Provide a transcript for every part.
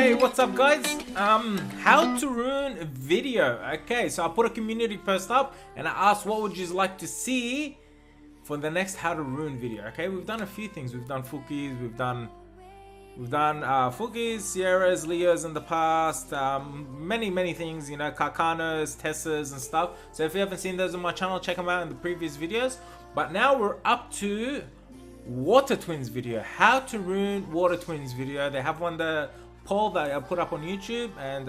Hey, what's up guys? How to rune video. Okay, so I put a community post up and I asked what would you like to see for the next how to rune video. Okay, we've done a few things. We've done Fukis, we've done Fukis, Sierras, Leos in the past, many things, you know, Karkanas, Tessas and stuff. So if you haven't seen those on my channel, check them out in the previous videos. But now we're up to water twins video, how to rune water twins video. They have one, the poll that I put up on YouTube, and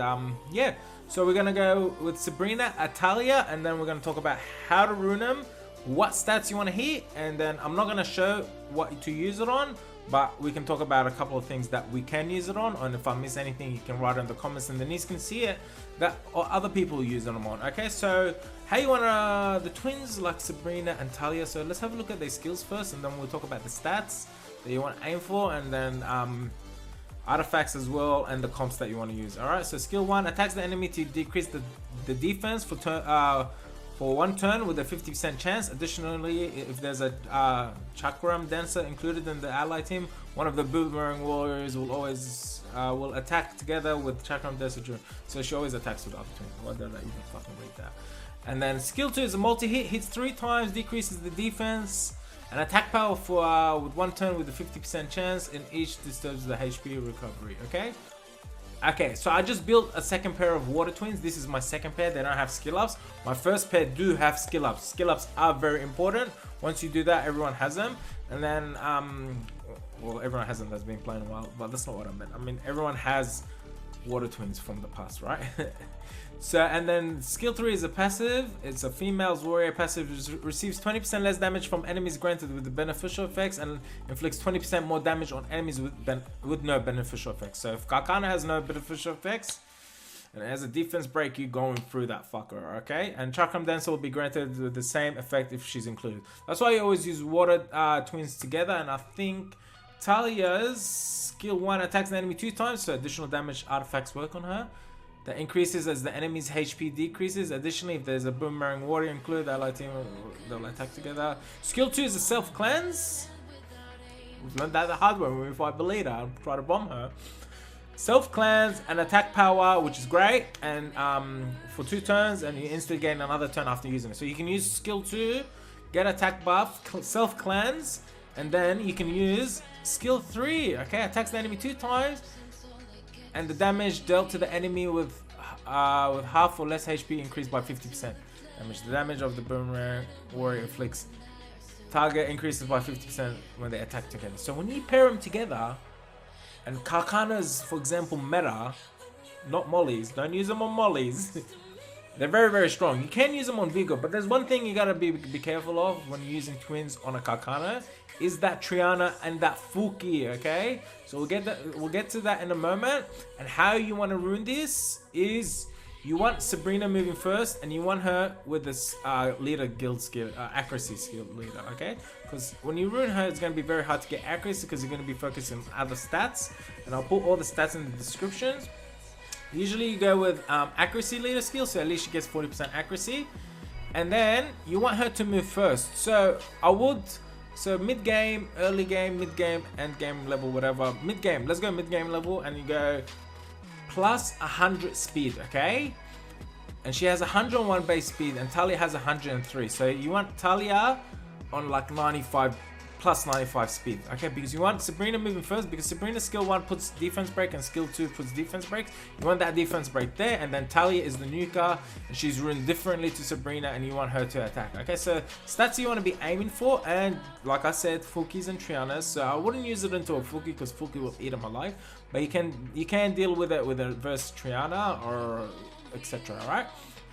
yeah, so we're gonna go with Sabrina Talia, and then we're gonna talk about how to rune them, what stats you want to hit, and then I'm not gonna show what to use it on, but we can talk about a couple of things that we can use it on, and if I miss anything you can write in the comments and Denise can see it that or other people use them on. Okay, so how you want the twins like Sabrina and Talia. So let's have a look at their skills first, and then we'll talk about the stats that you want to aim for, and then artifacts as well, and the comps that you want to use. All right, so skill 1 attacks the enemy to decrease the defense for 1 turn with a 50% chance. Additionally, if there's a Chakram dancer included in the ally team, one of the Boomerang warriors will always will attack together with Chakram dancer. So she always attacks with other twins. Why did I even fucking read that? And then skill 2 is a multi-hit, hits 3 times, decreases the defense and attack power for with 1 turn with a 50% chance, and each disturbs the HP recovery. Okay, so I just built a second pair of water twins. This is my second pair. They don't have skill ups. My first pair do have skill ups. Skill ups are very important. Once you do that, everyone has them. And then well, everyone has them that's been playing a while, but that's not what I meant. I mean, everyone has water twins from the past, right? So, and then skill 3 is a passive. It's a female's warrior passive, receives 20% less damage from enemies granted with the beneficial effects, and inflicts 20% more damage on enemies with no beneficial effects. So if Karkana has no beneficial effects and it has a defense break, you're going through that fucker. Okay, and Chakram dancer will be granted with the same effect if she's included. That's why you always use water twins together. And I think Talia's skill 1 attacks the enemy 2 times, so additional damage artifacts work on her. That increases as the enemy's HP decreases. Additionally, if there's a Boomerang warrior included, the ally team they'll attack together. Skill 2 is a self cleanse. We've learned that the hard way when we fight Belita and try to bomb her. Self cleanse and attack power, which is great, and for 2 turns, and you instantly gain another turn after using it. So you can use skill 2, get attack buff, self cleanse, and then you can use skill 3. Okay, attacks the enemy 2 times. And the damage dealt to the enemy with half or less HP increased by 50%. Damage. The damage of the Boomerang warrior inflicts target increases by 50% when they attack together. So when you pair them together, and Karkanas, for example, meta, not mollies. Don't use them on mollies. They're very strong. You can use them on Vigo, but there's one thing you gotta be careful of when you're using twins on a Karkana, is that Triana and that Fuki. Okay, so we'll get to that in a moment. And how you want to rune this is you want Sabrina moving first, and you want her with this leader guild skill, accuracy skill leader. Okay, because when you rune her, it's going to be very hard to get accuracy because you're going to be focusing on other stats, and I'll put all the stats in the descriptions. Usually you go with accuracy leader skill, so at least she gets 40% accuracy, and then you want her to move first. So so mid game, early game, mid game, end game level, whatever. Mid game, let's go mid game level, and you go plus 100 speed. Okay, and she has 101 base speed, and Talia has 103. So you want Talia on like 95 plus 95 speed. Okay, because you want Sabrina moving first, because Sabrina's skill 1 puts defense break and skill 2 puts defense break. You want that defense break there, and then Talia is the nuker, and she's runed differently to Sabrina, and you want her to attack. Okay, so stats you want to be aiming for, and like I said, Fukis and Trianas. So I wouldn't use it into a Fuki because Fuki will eat them alive, but you can deal with it with a versus Triana or etc. Alright,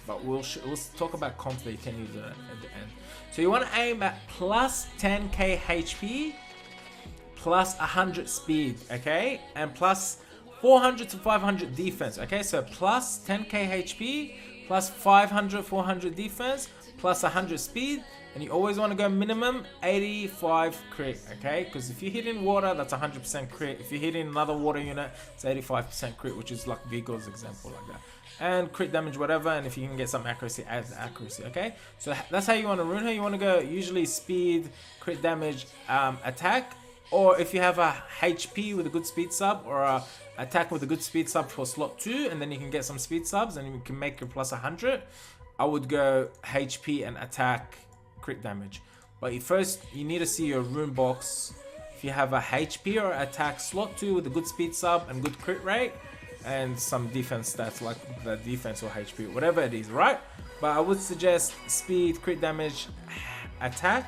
but we'll talk about comps that you can use at the end. So you want to aim at plus 10k HP, plus 100 speed, okay, and plus 400 to 500 defense. Okay, so plus 10k HP, plus 500, 400 defense, plus 100 speed, and you always want to go minimum 85 crit. Okay, because if you hit in water, that's 100% crit. If you hit in another water unit, it's 85% crit, which is like Vigo's example, like that. And crit damage, whatever, and if you can get some accuracy, add accuracy. Okay, so that's how you want to rune her. You want to go usually speed, crit damage, attack, or if you have a HP with a good speed sub, or a attack with a good speed sub for slot 2, and then you can get some speed subs and you can make your plus 100, I would go HP and attack crit damage. But first you need to see your rune box. If you have a HP or attack slot 2 with a good speed sub and good crit rate and some defense stats like the defense or HP, whatever it is, right? But I would suggest speed, crit damage, attack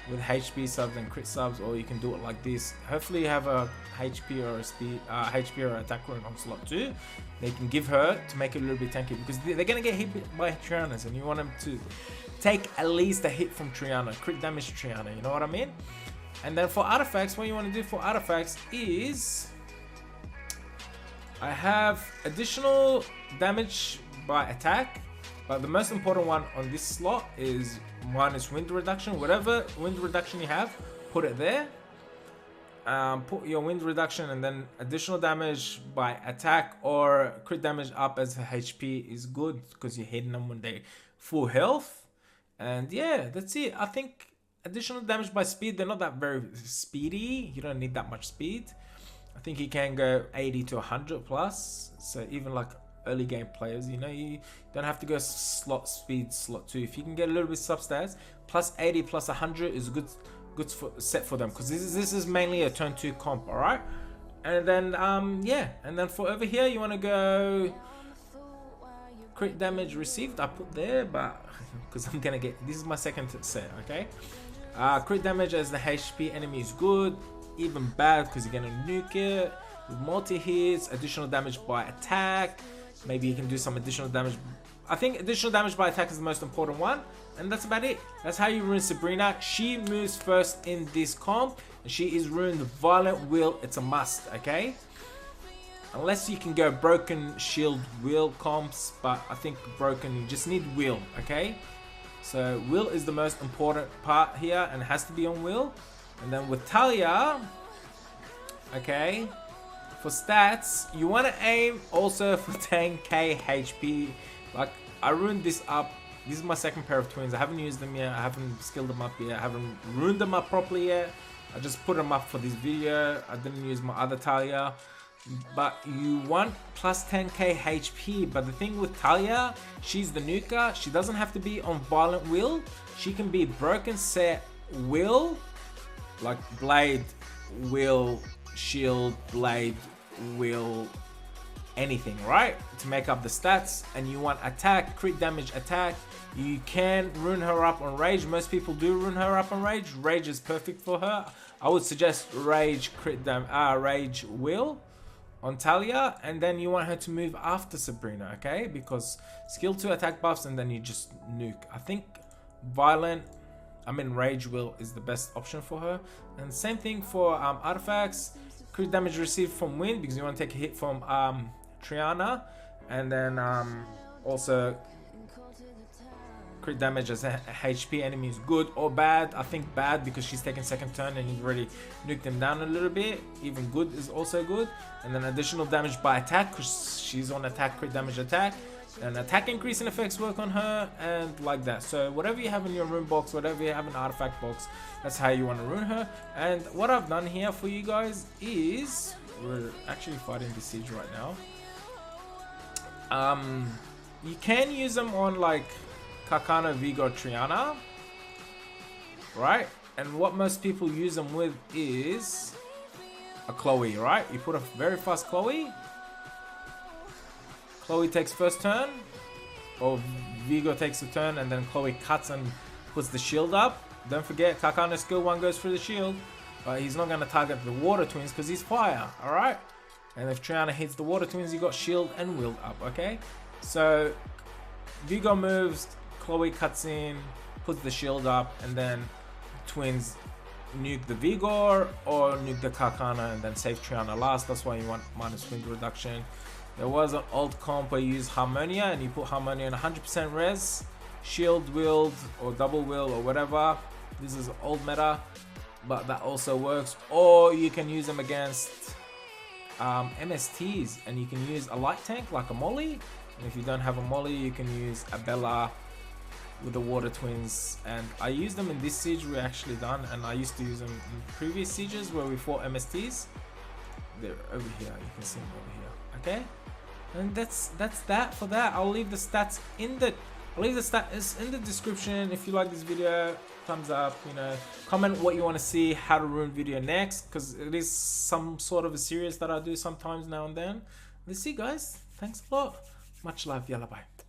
with HP subs and crit subs, or you can do it like this. Hopefully you have a HP or a speed, HP or attack rune on slot 2. They can give her to make it a little bit tanky, because they're gonna get hit by Trianas, and you want them to take at least a hit from Triana, crit damage Triana, you know what I mean? And then for artifacts, what you want to do for artifacts is, I have additional damage by attack, but the most important one on this slot is minus wind reduction. Whatever wind reduction you have, put it there. Put your wind reduction, and then additional damage by attack or crit damage up as HP is good, because you're hitting them when they full health. And yeah, that's it. I think additional damage by speed, they're not that very speedy. You don't need that much speed. I think you can go 80 to 100 plus. So even like early game players, you know, you don't have to go slot speed, slot 2. If you can get a little bit substats, plus 80 plus 100 is good set for them, because this is mainly a turn 2 comp. All right, and then yeah, and then for over here you want to go crit damage received. I put there, but because I'm gonna get, this is my second set, okay. Crit damage as the HP enemy is good, even bad because you're gonna nuke it with multi hits. Additional damage by attack, maybe you can do some additional damage. I think additional damage by attack is the most important one, and that's about it. That's how you rune Sabrina. She moves first in this comp, and she is runed Violent Will. It's a must, okay, unless you can go broken shield will comps, but I think broken, you just need will, okay. So will is the most important part here, and it has to be on will. And then with Talia, okay, for stats, you want to aim also for 10k HP. Like, I ruined this up. This is my second pair of twins. I haven't used them yet. I haven't skilled them up yet. I haven't ruined them up properly yet. I just put them up for this video. I didn't use my other Talia. But you want plus 10k HP. But the thing with Talia, she's the nuker. She doesn't have to be on Violent Will. She can be broken set will, like blade, will, shield, blade, will, anything, right, to make up the stats. And you want attack, crit damage, attack. You can rune her up on rage. Most people do rune her up on rage. Rage is perfect for her. I would suggest rage, crit rage will on Talia, and then you want her to move after Sabrina, okay, because skill 2 attack buffs, and then you just nuke. I think rage will is the best option for her. And same thing for artifacts. Crit damage received from wind, because you want to take a hit from Triana, and then also crit damage as a HP enemy is good or bad. I think bad because she's taking second turn and you've already nuked them down a little bit. Even good is also good. And then additional damage by attack, because she's on attack, crit damage, attack. And attack increasing effects work on her, and like that. So whatever you have in your rune box, whatever you have in artifact box, that's how you want to rune her. And what I've done here for you guys is, we're actually fighting the siege right now. You can use them on like Kakana, Vigo, Triana, right? And what most people use them with is a Chloe, right? You put a very fast Chloe. Chloe takes first turn, or Vigo takes a turn, and then Chloe cuts and puts the shield up. Don't forget, Kakana skill 1 goes through the shield, but he's not going to target the water twins because he's fire, alright? And if Triana hits the water twins, you got shield and wield up, okay? So Vigo moves, Chloe cuts in, puts the shield up, and then twins nuke the Vigor or nuke the Kakana and then save Triana last. That's why you want minus wind reduction. There was an old comp where you use Harmonia and you put Harmonia in 100% res, shield wield or double will or whatever. This is old meta, but that also works. Or you can use them against MSTs, and you can use a light tank like a Molly. And if you don't have a Molly, you can use a Bella with the water twins, and I used them in this siege we actually done, and I used to use them in previous sieges where we fought MSTs. They're over here, you can see them over here. Okay, and that's that for that. I'll leave the stats in the description. If you like this video, thumbs up, you know, comment what you want to see how to rune video next, because it is some sort of a series that I do sometimes now and then. Let's see guys, thanks a lot, much love, yalla bye.